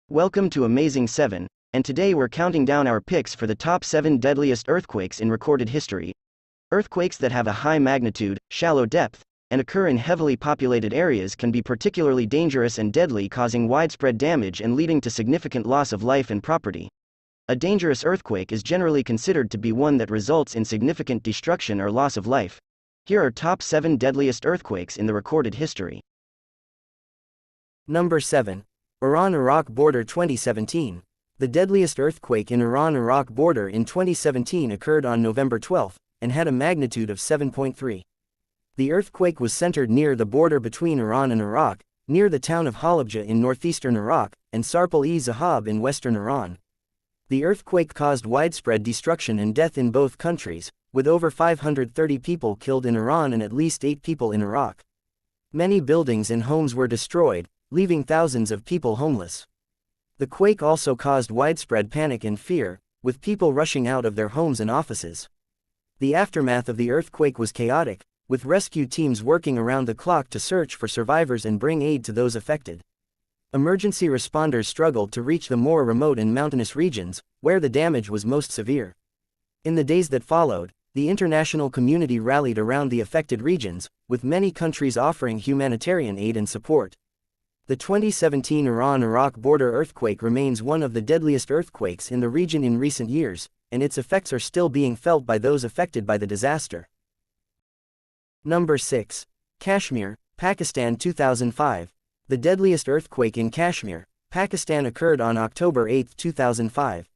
Welcome to Amazing 7, and today we're counting down our picks for the top 7 deadliest earthquakes in recorded history. Earthquakes that have a high magnitude, shallow depth, and occur in heavily populated areas can be particularly dangerous and deadly, causing widespread damage and leading to significant loss of life and property. A dangerous earthquake is generally considered to be one that results in significant destruction or loss of life. Here are top 7 deadliest earthquakes in the recorded history. Number 7. Iran-Iraq border 2017. The deadliest earthquake in Iran-Iraq border in 2017 occurred on November 12 and had a magnitude of 7.3. The earthquake was centered near the border between Iran and Iraq, near the town of Halabja in northeastern Iraq, and Sarpal-e-Zahab in western Iran. The earthquake caused widespread destruction and death in both countries, with over 530 people killed in Iran and at least 8 people in Iraq. Many buildings and homes were destroyed, leaving thousands of people homeless. The quake also caused widespread panic and fear, with people rushing out of their homes and offices. The aftermath of the earthquake was chaotic, with rescue teams working around the clock to search for survivors and bring aid to those affected. Emergency responders struggled to reach the more remote and mountainous regions, where the damage was most severe. In the days that followed, the international community rallied around the affected regions, with many countries offering humanitarian aid and support. The 2017 Iran-Iraq border earthquake remains one of the deadliest earthquakes in the region in recent years, and its effects are still being felt by those affected by the disaster. Number 6. Kashmir, Pakistan 2005. The deadliest earthquake in Kashmir, Pakistan occurred on October 8, 2005.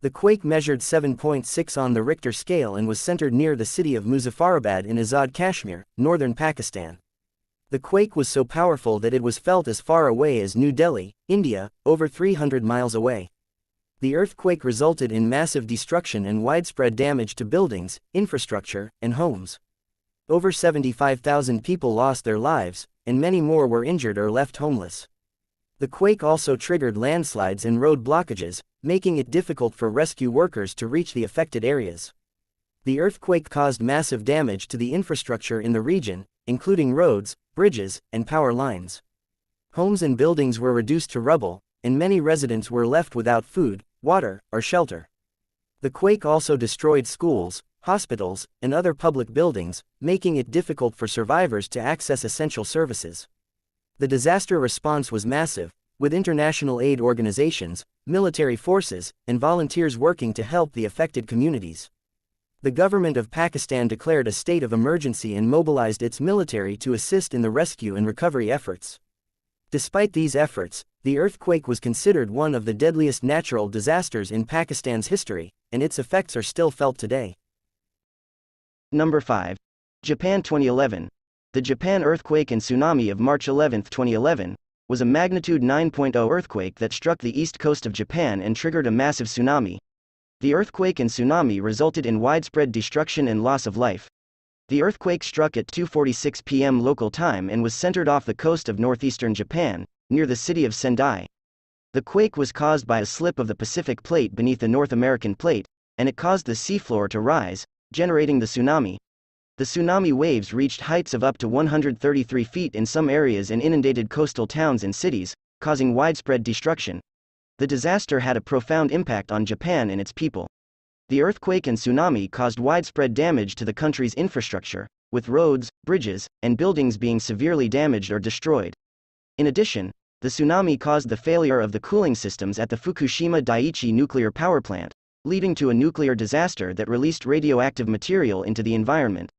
The quake measured 7.6 on the Richter scale and was centered near the city of Muzaffarabad in Azad Kashmir, northern Pakistan. The quake was so powerful that it was felt as far away as New Delhi, India, over 300 miles away. The earthquake resulted in massive destruction and widespread damage to buildings, infrastructure, and homes. Over 75,000 people lost their lives, and many more were injured or left homeless. The quake also triggered landslides and road blockages, making it difficult for rescue workers to reach the affected areas. The earthquake caused massive damage to the infrastructure in the region, including roads, bridges, and power lines. Homes and buildings were reduced to rubble, and many residents were left without food, water, or shelter. The quake also destroyed schools, hospitals, and other public buildings, making it difficult for survivors to access essential services. The disaster response was massive, with international aid organizations, military forces, and volunteers working to help the affected communities. The government of Pakistan declared a state of emergency and mobilized its military to assist in the rescue and recovery efforts. Despite these efforts, the earthquake was considered one of the deadliest natural disasters in Pakistan's history, and its effects are still felt today. Number 5. Japan 2011. The Japan earthquake and tsunami of March 11, 2011, was a magnitude 9.0 earthquake that struck the east coast of Japan and triggered a massive tsunami. The earthquake and tsunami resulted in widespread destruction and loss of life. The earthquake struck at 2:46 p.m. local time and was centered off the coast of northeastern Japan, near the city of Sendai. The quake was caused by a slip of the Pacific Plate beneath the North American Plate, and it caused the seafloor to rise, generating the tsunami. The tsunami waves reached heights of up to 133 feet in some areas and inundated coastal towns and cities, causing widespread destruction. The disaster had a profound impact on Japan and its people. The earthquake and tsunami caused widespread damage to the country's infrastructure, with roads, bridges, and buildings being severely damaged or destroyed. In addition, the tsunami caused the failure of the cooling systems at the Fukushima Daiichi nuclear power plant, leading to a nuclear disaster that released radioactive material into the environment.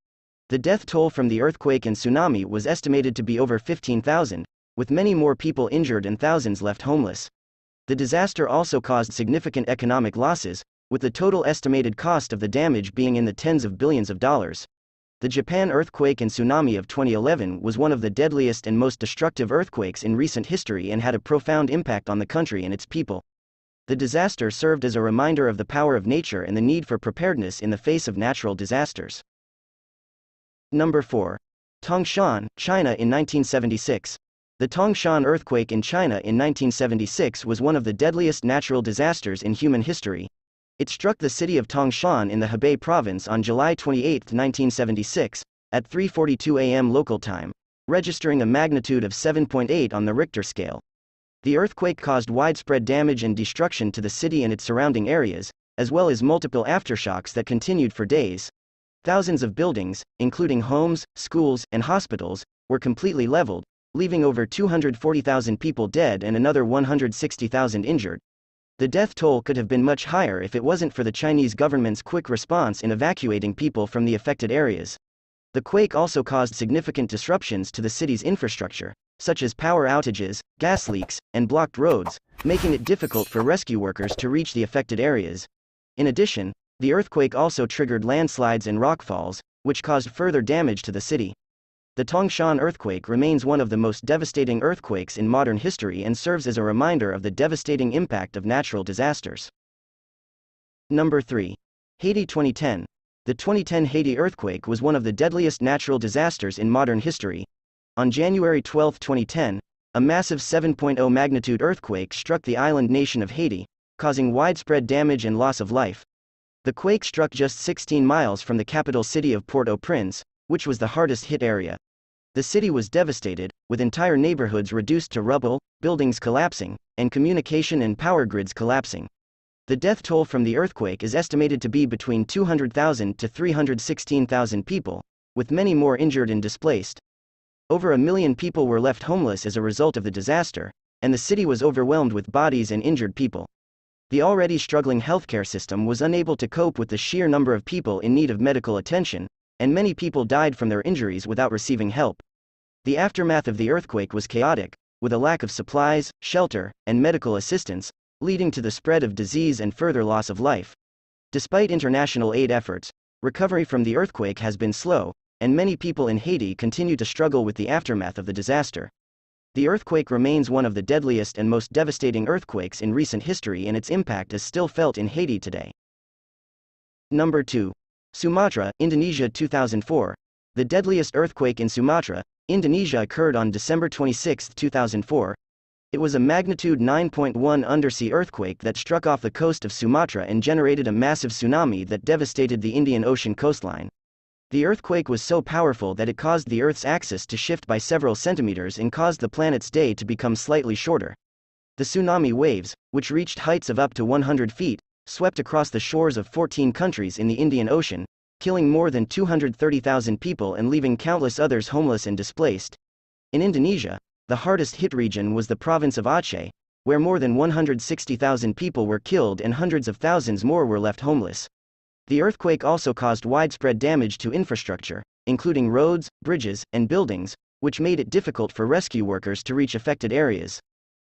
The death toll from the earthquake and tsunami was estimated to be over 15,000, with many more people injured and thousands left homeless. The disaster also caused significant economic losses, with the total estimated cost of the damage being in the tens of billions of dollars. The Japan earthquake and tsunami of 2011 was one of the deadliest and most destructive earthquakes in recent history and had a profound impact on the country and its people. The disaster served as a reminder of the power of nature and the need for preparedness in the face of natural disasters. Number 4. Tangshan, China in 1976. The Tangshan earthquake in China in 1976 was one of the deadliest natural disasters in human history. It struck the city of Tangshan in the Hebei province on July 28, 1976, at 3:42 a.m. local time, registering a magnitude of 7.8 on the Richter scale. The earthquake caused widespread damage and destruction to the city and its surrounding areas, as well as multiple aftershocks that continued for days. Thousands of buildings, including homes, schools, and hospitals, were completely leveled, leaving over 240,000 people dead and another 160,000 injured. The death toll could have been much higher if it wasn't for the Chinese government's quick response in evacuating people from the affected areas. The quake also caused significant disruptions to the city's infrastructure, such as power outages, gas leaks, and blocked roads, making it difficult for rescue workers to reach the affected areas. In addition, the earthquake also triggered landslides and rockfalls, which caused further damage to the city. The Tangshan earthquake remains one of the most devastating earthquakes in modern history and serves as a reminder of the devastating impact of natural disasters. Number 3. Haiti 2010. The 2010 Haiti earthquake was one of the deadliest natural disasters in modern history. On January 12, 2010, a massive 7.0 magnitude earthquake struck the island nation of Haiti, causing widespread damage and loss of life. The quake struck just 16 miles from the capital city of Port-au-Prince, which was the hardest hit area. The city was devastated, with entire neighborhoods reduced to rubble, buildings collapsing, and communication and power grids collapsing. The death toll from the earthquake is estimated to be between 200,000 to 316,000 people, with many more injured and displaced. Over 1 million people were left homeless as a result of the disaster, and the city was overwhelmed with bodies and injured people. The already struggling healthcare system was unable to cope with the sheer number of people in need of medical attention, and many people died from their injuries without receiving help. The aftermath of the earthquake was chaotic, with a lack of supplies, shelter, and medical assistance, leading to the spread of disease and further loss of life. Despite international aid efforts, recovery from the earthquake has been slow, and many people in Haiti continue to struggle with the aftermath of the disaster. The earthquake remains one of the deadliest and most devastating earthquakes in recent history, and its impact is still felt in Haiti today. Number 2. Sumatra, Indonesia 2004. The deadliest earthquake in Sumatra, Indonesia occurred on December 26, 2004. It was a magnitude 9.1 undersea earthquake that struck off the coast of Sumatra and generated a massive tsunami that devastated the Indian Ocean coastline. The earthquake was so powerful that it caused the Earth's axis to shift by several centimeters and caused the planet's day to become slightly shorter. The tsunami waves, which reached heights of up to 100 feet, swept across the shores of 14 countries in the Indian Ocean, killing more than 230,000 people and leaving countless others homeless and displaced. In Indonesia, the hardest hit region was the province of Aceh, where more than 160,000 people were killed and hundreds of thousands more were left homeless. The earthquake also caused widespread damage to infrastructure, including roads, bridges, and buildings, which made it difficult for rescue workers to reach affected areas.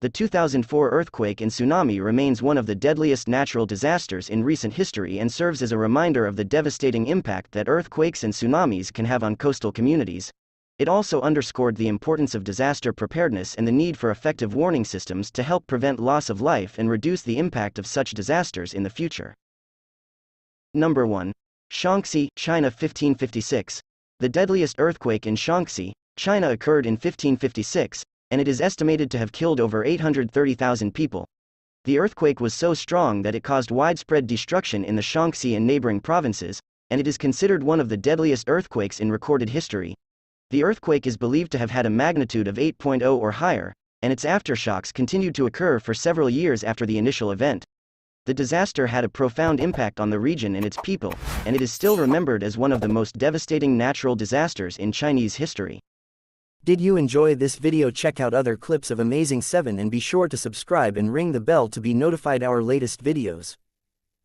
The 2004 earthquake and tsunami remains one of the deadliest natural disasters in recent history and serves as a reminder of the devastating impact that earthquakes and tsunamis can have on coastal communities. It also underscored the importance of disaster preparedness and the need for effective warning systems to help prevent loss of life and reduce the impact of such disasters in the future. Number 1. Shaanxi, China 1556. The deadliest earthquake in Shaanxi, China occurred in 1556, and it is estimated to have killed over 830,000 people. The earthquake was so strong that it caused widespread destruction in the Shaanxi and neighboring provinces, and it is considered one of the deadliest earthquakes in recorded history. The earthquake is believed to have had a magnitude of 8.0 or higher, and its aftershocks continued to occur for several years after the initial event. The disaster had a profound impact on the region and its people, and it is still remembered as one of the most devastating natural disasters in Chinese history. Did you enjoy this video? Check out other clips of Amazing 7 and be sure to subscribe and ring the bell to be notified our latest videos.